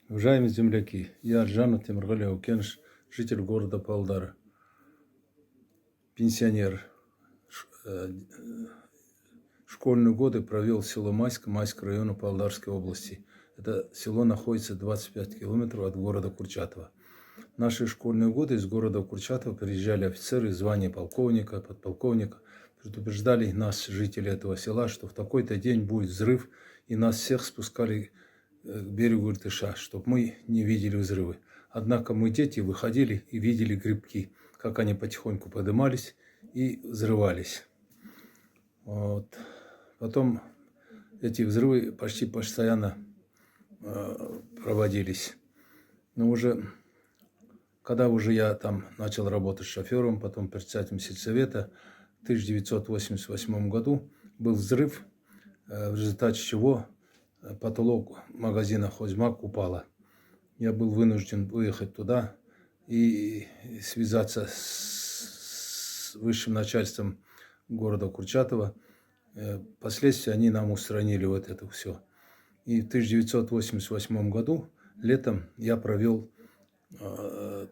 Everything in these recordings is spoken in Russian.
Уважаемые земляки, я Аржанов Темиргали Аукенович, житель города Павлодара, пенсионер. Школьные годы провел в село Майского района Павлодарской области. Это село находится 25 километров от города Курчатова. В наши школьные годы из города Курчатова приезжали офицеры звания полковника, подполковника, предупреждали нас, жители этого села, что в такой-то день будет взрыв, и нас всех спускали к берегу Иртыша, чтобы мы не видели взрывы. Однако мы, дети, выходили и видели грибки, как они потихоньку поднимались и взрывались. Вот. Потом эти взрывы почти постоянно проводились. Но когда я там начал работать шофером, потом председателем сельсовета, в 1988 году был взрыв, в результате чего потолок магазина «Хозмаг» упала. Я был вынужден выехать туда и связаться с высшим начальством города Курчатова. Впоследствии они нам устранили вот это все. И в 1988 году летом я провел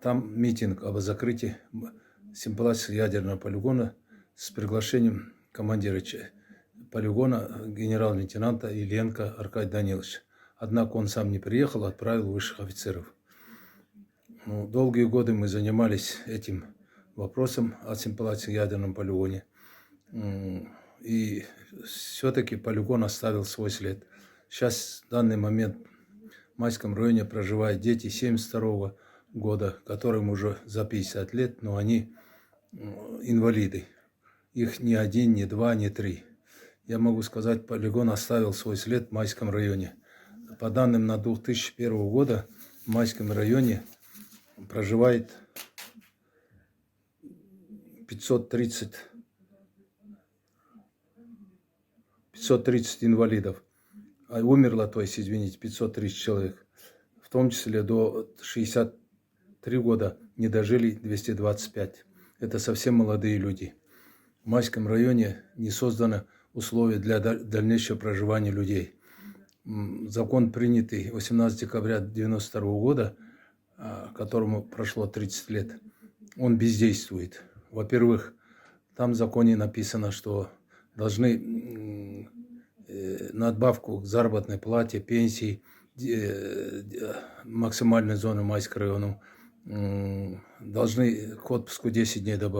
там митинг об закрытии Семипалатинского ядерного полигона с приглашением командира полигона генерал-лейтенанта Ильенко Аркадия Даниловича. Однако он сам не приехал, отправил высших офицеров. Долгие годы мы занимались этим вопросом о Семипалатинском ядерном полигоне. И все-таки полигон оставил свой след. Сейчас, в данный момент, в Майском районе проживают дети 1972 года, которым уже за 50 лет, но они инвалиды. Их ни один, ни два, ни три. Я могу сказать, полигон оставил свой след в Майском районе. По данным на 2001 года, в Майском районе проживает 530 инвалидов. А умерло, 530 человек. В том числе до 63 года не дожили 225. Это совсем молодые люди. В Майском районе не создано условия для дальнейшего проживания людей. Закон, принятый 18 декабря 1992 года, которому прошло 30 лет, он бездействует. Во-первых, там в законе написано, что должны надбавку к заработной плате, пенсии, максимальной зоны Майского района, должны к отпуску 10 дней добавить.